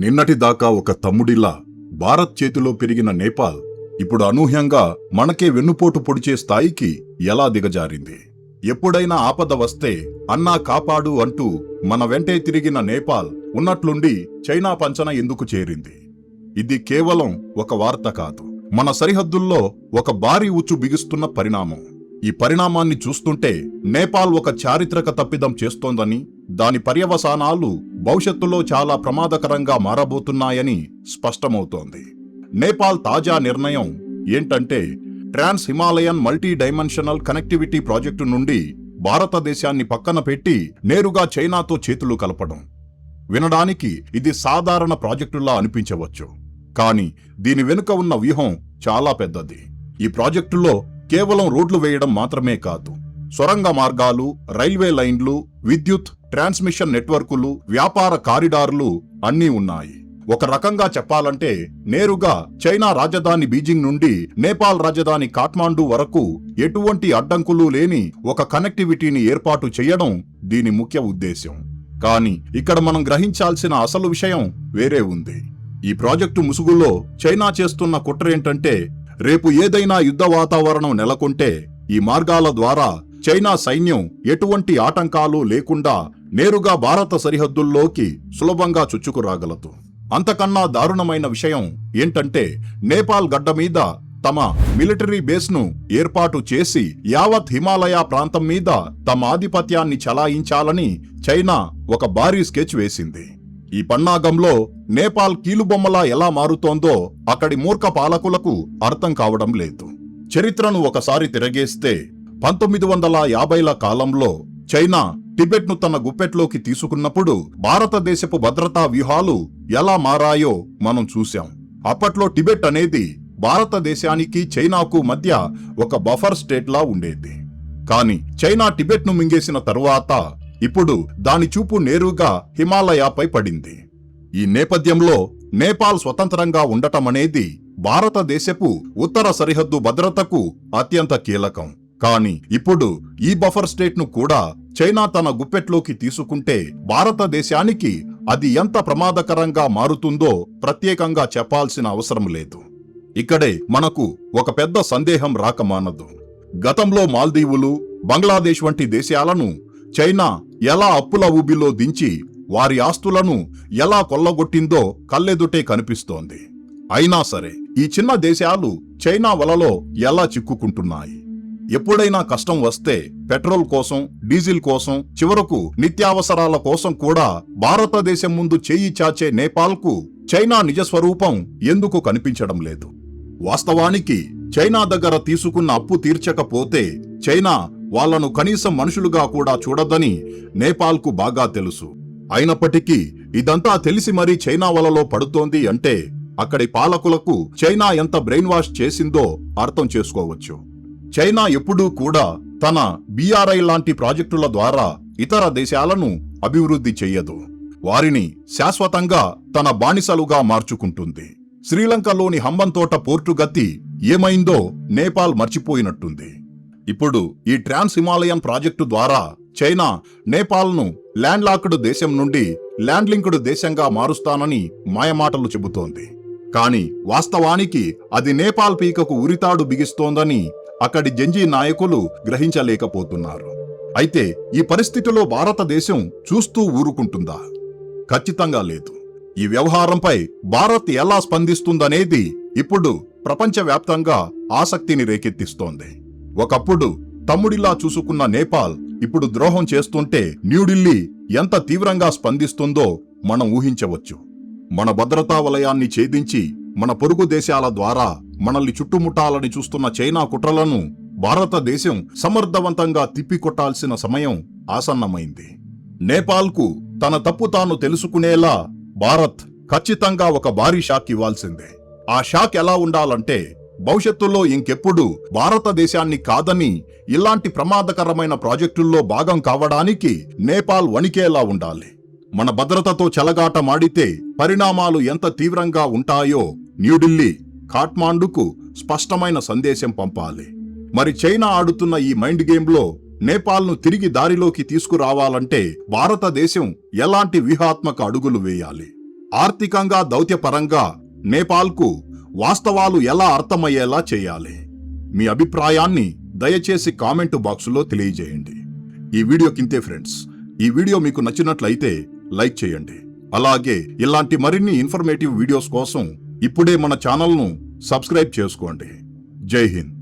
నిన్నటిదాకా ఒక తమ్ముడిలా భారత్ చేతిలో పెరిగిన నేపాల్ ఇప్పుడు అనూహ్యంగా మనకే వెన్నుపోటు పొడిచే స్థాయికి ఎలా దిగజారింది. ఎప్పుడైనా ఆపద వస్తే అన్నా కాపాడు అంటూ మన వెంటే తిరిగిన నేపాల్ ఉన్నట్లుండి చైనా పంచన ఎందుకు చేరింది? ఇది కేవలం ఒక వార్త కాదు, మన సరిహద్దుల్లో ఒక భారీ ఉచ్చు బిగుస్తున్న పరిణామం. ఈ పరిణామాన్ని చూస్తుంటే నేపాల్ ఒక చారిత్రక తప్పిదం చేస్తోందని, దాని పర్యవసానాలు భవిష్యత్తులో చాలా ప్రమాదకరంగా మారబోతున్నాయని స్పష్టమవుతోంది. నేపాల్ తాజా నిర్ణయం ఏంటంటే trans Himalayan multi dimensional connectivity project నుండి భారతదేశాన్ని పక్కన పెట్టి నేరుగా చైనాతో చేతులు కలపడం. వినడానికి ఇది సాధారణ ప్రాజెక్టులా అనిపించవచ్చు, కానీ దీని వెనుక ఉన్న వ్యూహం చాలా పెద్దది. ఈ ప్రాజెక్టులో కేవలం రోడ్లు వేయడం మాత్రమే కాదు, సొరంగ మార్గాలు, రైల్వే లైన్లు, విద్యుత్ ట్రాన్స్మిషన్ నెట్వర్కులు, వ్యాపార కారిడార్లు అన్నీ ఉన్నాయి. ఒక రకంగా చెప్పాలంటే నేరుగా చైనా రాజధాని బీజింగ్ నుండి నేపాల్ రాజధాని కాఠ్మాండు వరకు ఎటువంటి అడ్డంకులు లేని ఒక కనెక్టివిటీని ఏర్పాటు చేయడం దీని ముఖ్య ఉద్దేశ్యం. కానీ ఇక్కడ మనం గ్రహించాల్సిన అసలు విషయం వేరే ఉంది. ఈ ప్రాజెక్టు ముసుగులో చైనా చేస్తున్న కుట్రేంటంటే, రేపు ఏదైనా యుద్ధ వాతావరణం నెలకొంటే ఈ మార్గాల ద్వారా చైనా సైన్యం ఎటువంటి ఆటంకాలు లేకుండా నేరుగా భారత సరిహద్దుల్లోకి సులభంగా చొచ్చుకురాగలదు. అంతకన్నా దారుణమైన విషయం ఏంటంటే, నేపాల్ గడ్డ మీద తమ మిలిటరీ బేస్ను ఏర్పాటు చేసి యావత్ హిమాలయ ప్రాంతం మీద తమ ఆధిపత్యాన్ని చలాయించాలని చైనా ఒక భారీ స్కెచ్ వేసింది. ఈ పన్నాగంలో నేపాల్ కీలుబొమ్మలా ఎలా మారుతోందో అక్కడి మూర్ఖ పాలకులకు అర్థం కావడం లేదు. చరిత్రను ఒకసారి తిరగేస్తే 1950ల కాలంలో చైనా టిబెట్ను తన గుప్పెట్లోకి తీసుకున్నప్పుడు భారతదేశపు భద్రతా వ్యూహాలు ఎలా మారాయో మనం చూశాం. అప్పట్లో టిబెట్ అనేది భారతదేశానికి చైనాకు మధ్య ఒక బఫర్ స్టేట్లా ఉండేది. కానీ చైనా టిబెట్ను మింగేసిన తరువాత ఇప్పుడు దాని చూపు నేరుగా హిమాలయాపై పడింది. ఈ నేపథ్యంలో నేపాల్ స్వతంత్రంగా ఉండటమనేది భారతదేశపు ఉత్తర సరిహద్దు భద్రతకు అత్యంత కీలకం. కానీ ఇప్పుడు ఈ బఫర్ స్టేట్ను కూడా చైనా తన గుప్పెట్లోకి తీసుకుంటే భారతదేశానికి అది ఎంత ప్రమాదకరంగా మారుతుందో ప్రత్యేకంగా చెప్పాల్సిన అవసరం లేదు. ఇక్కడే మనకు ఒక పెద్ద సందేహం రాకమానదు. గతంలో మాల్దీవులు, బంగ్లాదేశ్ వంటి దేశాలను చైనా ఎలా అప్పుల ఊబిలో దించి వారి ఆస్తులను ఎలా కొల్లగొట్టిందో కళ్ళెదుటే కనిపిస్తోంది. అయినా సరే ఈ చిన్న దేశాలు చైనా వలలో ఎలా చిక్కుకుంటున్నాయి? ఎప్పుడైనా కష్టం వస్తే పెట్రోల్ కోసం, డీజిల్ కోసం, చివరకు నిత్యావసరాల కోసం కూడా భారతదేశం ముందు చేయి చాచే నేపాల్కు చైనా నిజస్వరూపం ఎందుకు కనిపించడం లేదు? వాస్తవానికి చైనా దగ్గర తీసుకున్న అప్పు తీర్చకపోతే చైనా వాళ్లను కనీసం మనుషులుగా కూడా చూడదని నేపాల్కు బాగా తెలుసు. అయినప్పటికీ ఇదంతా తెలిసి మరీ చైనా వలలో పడుతోంది అంటే అక్కడి పాలకులకు చైనా ఎంత బ్రెయిన్ వాష్ చేసిందో అర్థం చేసుకోవచ్చు. చైనా ఎప్పుడూ కూడా తన BRI లాంటి ప్రాజెక్టుల ద్వారా ఇతర దేశాలను అభివృద్ధి చెయ్యదు. వారిని శాశ్వతంగా తన బానిసలుగా మార్చుకుంటుంది. శ్రీలంకలోని హంబంతోట పోర్టు గతి ఏమైందో నేపాల్ మర్చిపోయినట్టుంది. ఇప్పుడు ఈ ట్రాన్స్ హిమాలయన్ ప్రాజెక్టు ద్వారా చైనా నేపాల్ను ల్యాండ్ లాక్డ్ దేశం నుండి ల్యాండ్ లింక్డ్ దేశంగా మారుస్తానని మాయమాటలు చెబుతోంది. కానీ వాస్తవానికి అది నేపాల్ పీకకు ఉరితాడు బిగిస్తోందని అక్కడి జంజీ నాయకులు గ్రహించలేకపోతున్నారు. అయితే ఈ పరిస్థితిలో భారతదేశం చూస్తూ ఊరుకుంటుందా? ఖచ్చితంగా లేదు. ఈ వ్యవహారంపై భారత్ ఎలా స్పందిస్తుందనేది ఇప్పుడు ప్రపంచవ్యాప్తంగా ఆసక్తిని రేకెత్తిస్తోంది. ఒకప్పుడు తమ్ముడిలా చూసుకున్న నేపాల్ ఇప్పుడు ద్రోహం చేస్తుంటే న్యూఢిల్లీ ఎంత తీవ్రంగా స్పందిస్తుందో మనం ఊహించవచ్చు. మన భద్రతా వలయాన్ని ఛేదించి మన పొరుగు దేశాల ద్వారా మనల్ని చుట్టుముట్టాలని చూస్తున్న చైనా కుట్రలను భారతదేశం సమర్థవంతంగా తిప్పికొట్టాల్సిన సమయం ఆసన్నమైంది. నేపాల్కు తన తప్పు తాను తెలుసుకునేలా భారత్ ఖచ్చితంగా ఒక భారీ షాక్ ఇవ్వాల్సిందే. ఆ షాక్ ఎలా ఉండాలంటే, భవిష్యత్తులో ఇంకెప్పుడు భారతదేశాన్ని కాదని ఇలాంటి ప్రమాదకరమైన ప్రాజెక్టుల్లో భాగం కావడానికి నేపాల్ వణికేలా ఉండాలి. మన భద్రతతో చెలగాటమాడితే పరిణామాలు ఎంత తీవ్రంగా ఉంటాయో న్యూఢిల్లీ కాఠ్మాండుకు స్పష్టమైన సందేశం పంపాలి. మరి చైనా ఆడుతున్న ఈ మైండ్ గేమ్లో నేపాల్ను తిరిగి దారిలోకి తీసుకురావాలంటే భారతదేశం ఎలాంటి వ్యూహాత్మక అడుగులు వేయాలి? ఆర్థికంగా దౌత్యపరంగా నేపాల్కు వాస్తవాలు ఎలా అర్థమయ్యేలా చేయాలి? మీ అభిప్రాయాన్ని దయచేసి కామెంటు బాక్సులో తెలియజేయండి. ఈ వీడియో కింతే ఫ్రెండ్స్. ఈ వీడియో మీకు నచ్చినట్లయితే లైక్ చేయండి. అలాగే ఇలాంటి మరిన్ని ఇన్ఫర్మేటివ్ వీడియోస్ కోసం ఇప్పుడే మన ఛానల్ను సబ్స్క్రైబ్ చేసుకోండి. జై హింద్.